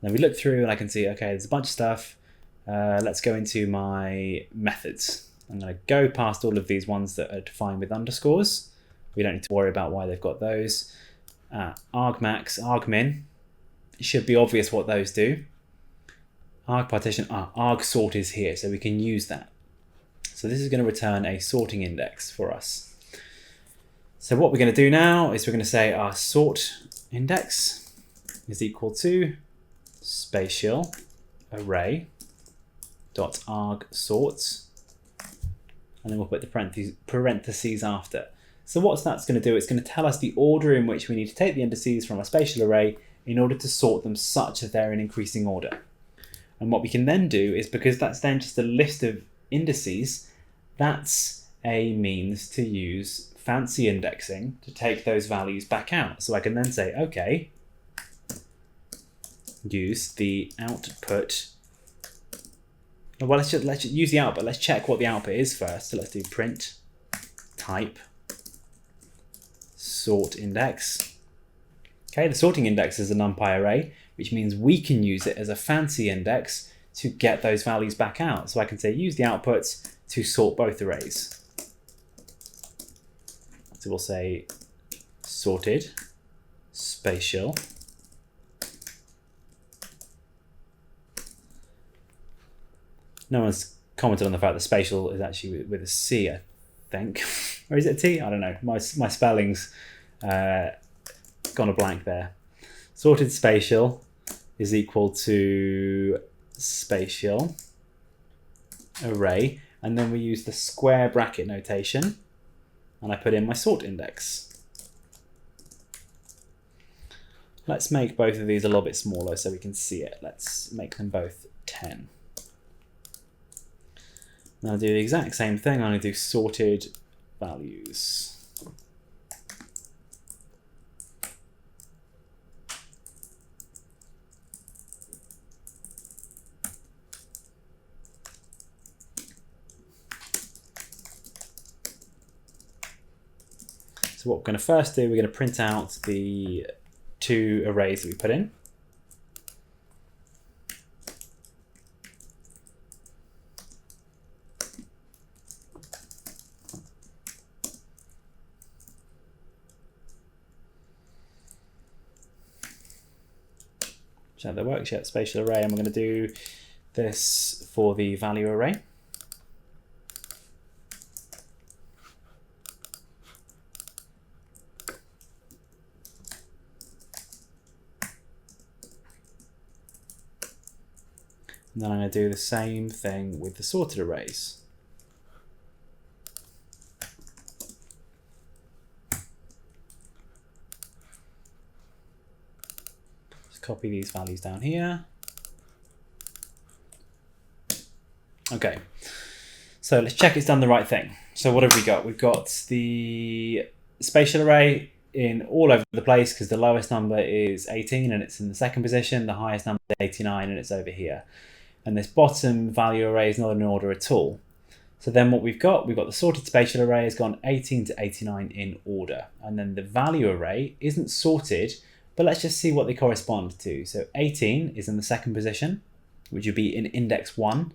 Then we look through and I can see, okay, there's a bunch of stuff. Let's go into my methods. I'm going to go past all of these ones that are defined with underscores. We don't need to worry about why they've got those. Argmax, argmin. It should be obvious what those do. Argpartition, argsort is here, so we can use that. So this is going to return a sorting index for us. So what we're going to do now is we're going to say our sort index is equal to spatial array dot argsort, and then we'll put the parentheses after. So what that's going to do, it's going to tell us the order in which we need to take the indices from a spatial array in order to sort them such that they're in increasing order. And what we can then do is, because that's then just a list of indices, that's a means to use fancy indexing to take those values back out. So I can then say, okay, use the output. Well, let's just use the output. Let's check what the output is first. So let's do print type sort index. Okay, the sorting index is a numpy array, which means we can use it as a fancy index to get those values back out. So I can say use the outputs to sort both arrays. So we'll say sorted spatial No one's commented on the fact that spatial is actually with a C, I think. Or is it a T? I don't know. My spelling's gone a blank there. Sorted spatial is equal to spatial array. And then we use the square bracket notation. And I put in my sort index. Let's make both of these a little bit smaller so we can see it. Let's make them both 10. Now I'll do the exact same thing. I'm going to do sorted values. So what we're going to first do, we're going to print out the two arrays that we put in. Check that works, yet spatial array, and we're going to do this for the value array. And then I'm going to do the same thing with the sorted arrays. Just copy these values down here. Okay, so let's check it's done the right thing. So what have we got? We've got the spatial array in all over the place because the lowest number is 18 and it's in the second position. The highest number is 89 and it's over here. And this bottom value array is not in order at all. So then what we've got the sorted spatial array has gone 18 to 89 in order. And then the value array isn't sorted but let's just see what they correspond to. So 18 is in the second position, which would be in index 1,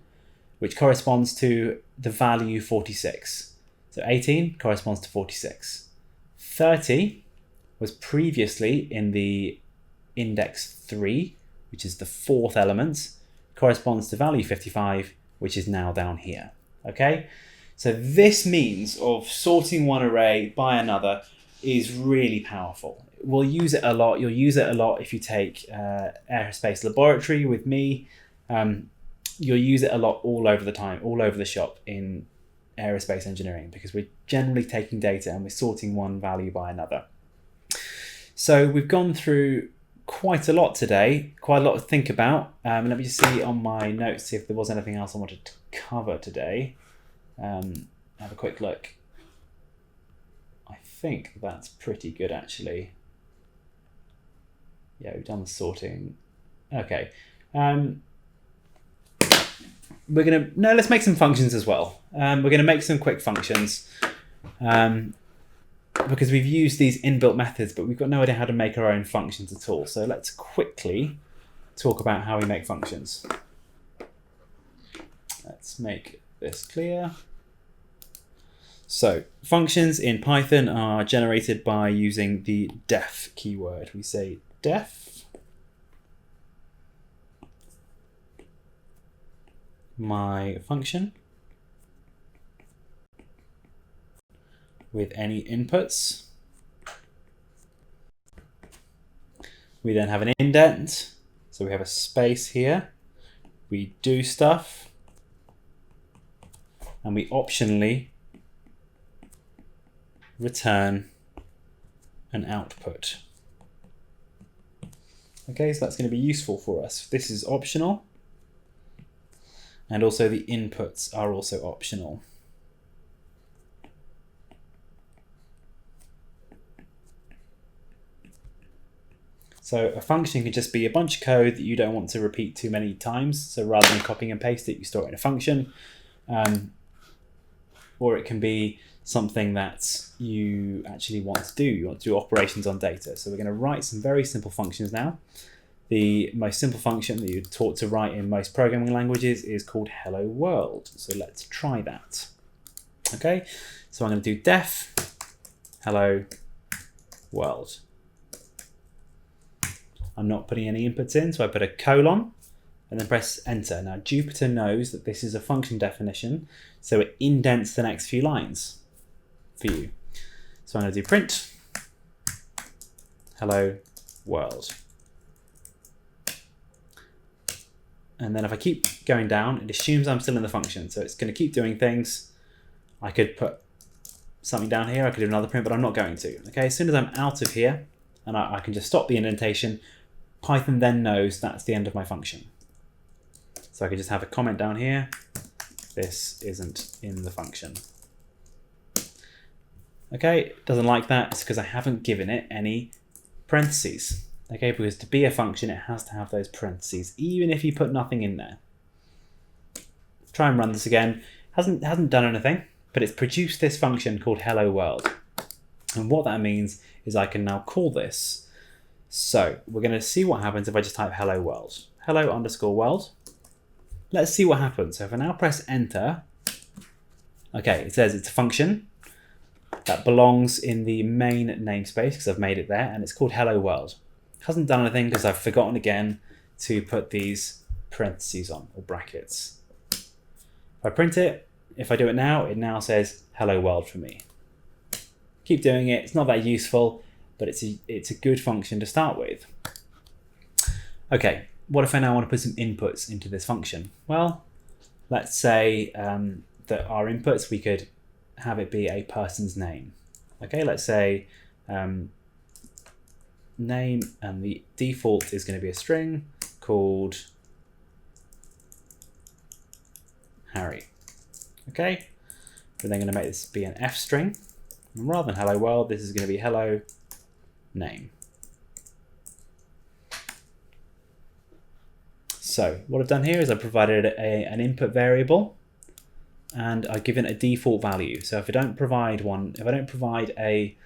which corresponds to the value 46. So 18 corresponds to 46. 30 was previously in the index 3, which is the fourth element, corresponds to value 55, which is now down here. Okay, so this means of sorting one array by another is really powerful. We'll use it a lot. You'll use it a lot if you take aerospace laboratory with me. You'll use it a lot all over the time, all over the shop in aerospace engineering, because we're generally taking data and we're sorting one value by another. So we've gone through quite a lot today, quite a lot to think about. Let me just see on my notes, see if there was anything else I wanted to cover today. Have a quick look. I think that's pretty good actually. Yeah, we've done the sorting. Okay. Let's make some functions as well. We're gonna make some quick functions because we've used these inbuilt methods, but we've got no idea how to make our own functions at all. So let's quickly talk about how we make functions. Let's make this clear. So functions in Python are generated by using the def keyword. We say def my function with any inputs. We then have an indent, so we have a space here. We do stuff, and we optionally return an output. Okay, so that's going to be useful for us. This is optional, and also the inputs are also optional. So a function can just be a bunch of code that you don't want to repeat too many times. So rather than copying and paste it, you store it in a function. Or it can be something that you actually want to do. You want to do operations on data. So we're going to write some very simple functions now. The most simple function that you're taught to write in most programming languages is called hello world. So let's try that. Okay, so I'm going to do def hello world. I'm not putting any inputs in, so I put a colon and then press enter. Now Jupyter knows that this is a function definition, so it indents the next few lines for you. So I'm going to do print hello world. And then if I keep going down, it assumes I'm still in the function, so it's going to keep doing things. I could put something down here, I could do another print, but I'm not going to. Okay, as soon as I'm out of here, and I can just stop the indentation, Python then knows that's the end of my function. So I could just have a comment down here. This isn't in the function. Okay, it doesn't like that. It's because I haven't given it any parentheses. Okay, because to be a function, it has to have those parentheses, even if you put nothing in there. Try and run this again. Hasn't done anything, but it's produced this function called hello world. And what that means is I can now call this. So we're going to see what happens if I just type hello world. Hello underscore world. Let's see what happens. So if I now press enter, okay, it says it's a function that belongs in the main namespace because I've made it there, and it's called hello world. Hasn't done anything because I've forgotten again to put these parentheses on, or brackets. If I print it, if I do it now says hello world for me. Keep doing it. It's not that useful, but it's a good function to start with. Okay, what if I now want to put some inputs into this function? Well, let's say that our inputs, we could have it be a person's name. Okay, let's say name, and the default is going to be a string called Harry. Okay, we're then going to make this be an F string. And rather than hello world, this is going to be hello name. So what I've done here is I've provided an input variable, and I've given a default value. So if I don't provide a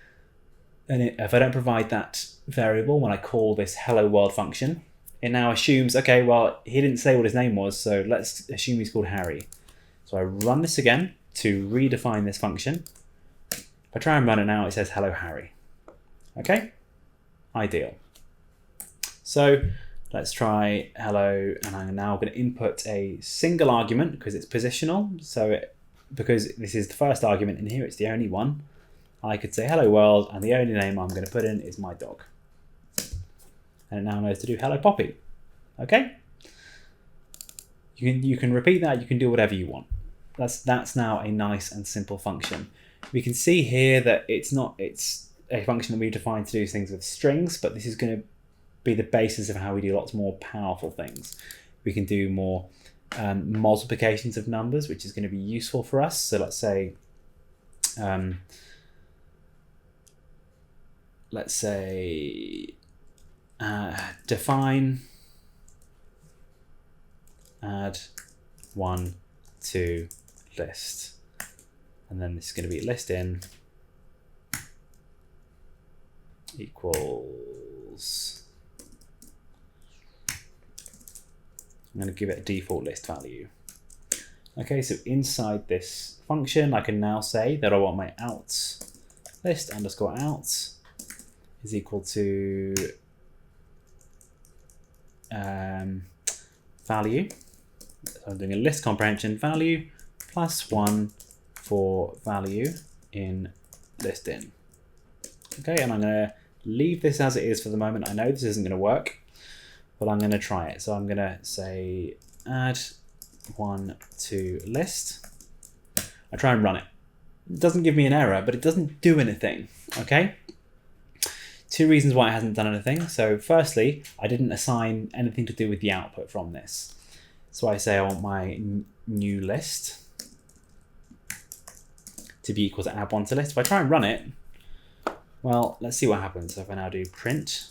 And if I don't provide that variable when I call this hello world function, it now assumes, okay, well, he didn't say what his name was, so let's assume he's called Harry. So I run this again to redefine this function. If I try and run it now, it says hello Harry. Okay, ideal. So let's try hello, and I'm now going to input a single argument because it's positional. So because this is the first argument in here, it's the only one. I could say hello world, and the only name I'm going to put in is my dog. And it now knows to do hello Poppy. Okay? You can repeat that, you can do whatever you want. That's now a nice and simple function. We can see here that it's a function that we've defined to do things with strings, but this is going to be the basis of how we do lots more powerful things. We can do more multiplications of numbers, which is going to be useful for us. So let's say define add 1 to list, and then this is going to be list in equals, I'm going to give it a default list value. Okay, so inside this function I can now say that I want my out list underscore out is equal to value. So I'm doing a list comprehension value plus 1 for value in list in. Okay, and I'm going to leave this as it is for the moment. I know this isn't going to work, but I'm going to try it. So I'm going to say add 1 to list. I try and run it. It doesn't give me an error, but it doesn't do anything. Okay. 2 reasons why it hasn't done anything. So firstly, I didn't assign anything to do with the output from this. So I say I want my new list to be equal to add 1 to list. If I try and run it, well, let's see what happens. So if I now do print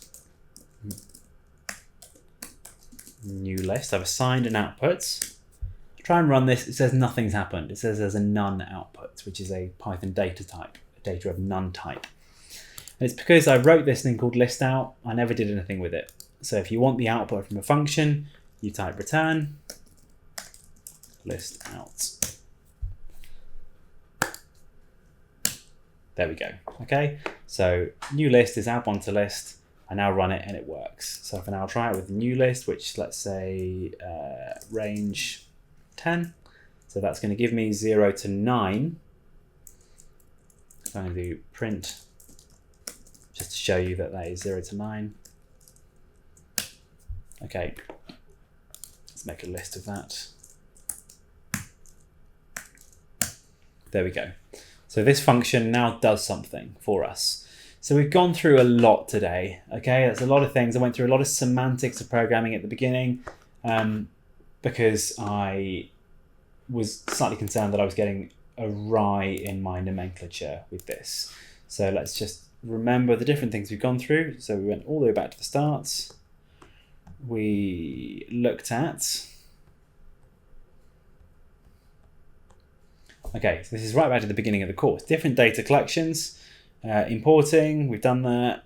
new list, I've assigned an output. Try and run this, it says nothing's happened. It says there's a none output, which is a Python data type, a data of none type. And it's because I wrote this thing called list out, I never did anything with it. So if you want the output from a function, you type return list out. There we go. Okay, so new list is add 1 to list. I now run it and it works. So if I now try it with the new list, which let's say range 10, so that's going to give me 0 to 9. So I'm going to do print just to show you that that is 0 to 9. Okay, let's make a list of that. There we go. So this function now does something for us. So we've gone through a lot today. Okay, that's a lot of things. I went through a lot of semantics of programming at the beginning because I was slightly concerned that I was getting awry in my nomenclature with this. So let's just remember the different things we've gone through. So we went all the way back to the start. We looked at, okay, so this is right back to the beginning of the course. Different data collections, importing, we've done that.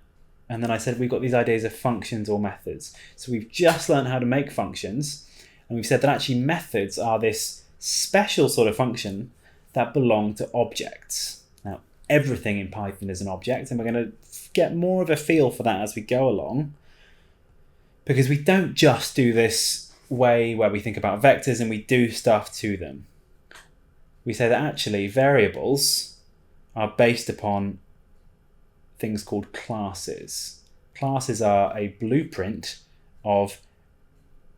And then I said we've got these ideas of functions or methods. So we've just learned how to make functions. And we've said that actually methods are this special sort of function that belong to objects. Now, everything in Python is an object, and we're going to get more of a feel for that as we go along. Because we don't just do this way where we think about vectors and we do stuff to them. We say that actually variables are based upon things called classes. Classes are a blueprint of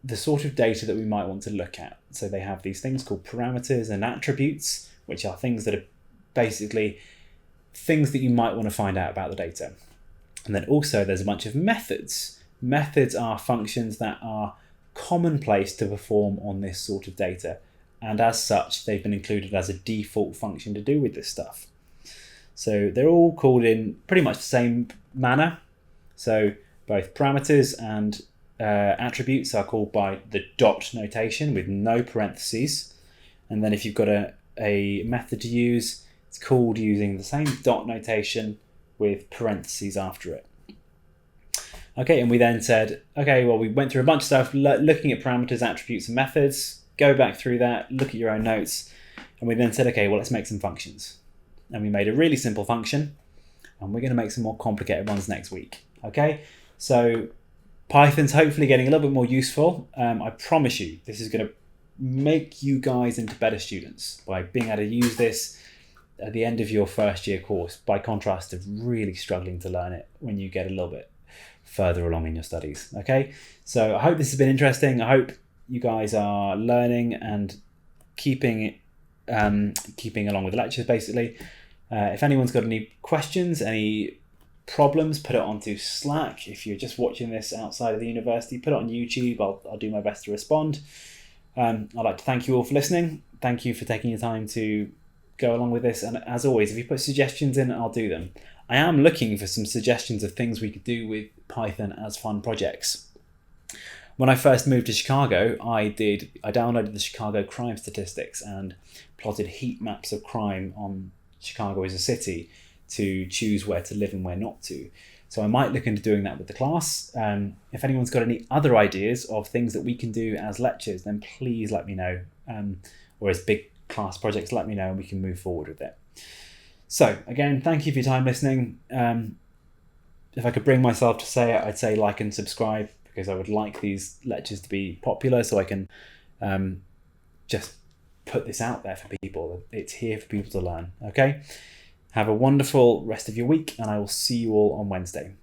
the sort of data that we might want to look at. So they have these things called parameters and attributes, which are things that are basically things that you might want to find out about the data. And then also there's a bunch of methods. Methods are functions that are commonplace to perform on this sort of data. And as such, they've been included as a default function to do with this stuff. So they're all called in pretty much the same manner. So both parameters and attributes are called by the dot notation with no parentheses. And then if you've got a method to use, it's called using the same dot notation with parentheses after it. Okay, and we then said, okay, well, we went through a bunch of stuff, looking at parameters, attributes, and methods. Go back through that, look at your own notes. And we then said, okay, well, let's make some functions. And we made a really simple function, and we're going to make some more complicated ones next week. Okay, so Python's hopefully getting a little bit more useful. I promise you, this is going to make you guys into better students by being able to use this at the end of your first year course, by contrast to really struggling to learn it when you get a little bit further along in your studies. Okay, so I hope this has been interesting. I hope you guys are learning and keeping along with the lectures, basically. If anyone's got any questions, any problems, put it onto Slack. If you're just watching this outside of the university, put it on YouTube. I'll do my best to respond. I'd like to thank you all for listening. Thank you for taking your time to go along with this. And as always, if you put suggestions in, I'll do them. I am looking for some suggestions of things we could do with Python as fun projects. When I first moved to Chicago, I downloaded the Chicago crime statistics and plotted heat maps of crime on Chicago as a city to choose where to live and where not to. So I might look into doing that with the class. If anyone's got any other ideas of things that we can do as lectures, then please let me know. Or as big class projects, let me know and we can move forward with it. So again, thank you for your time listening. If I could bring myself to say it, I'd say like and subscribe, because I would like these lectures to be popular so I can just put this out there for people. It's here for people to learn. Okay? Have a wonderful rest of your week, and I will see you all on Wednesday.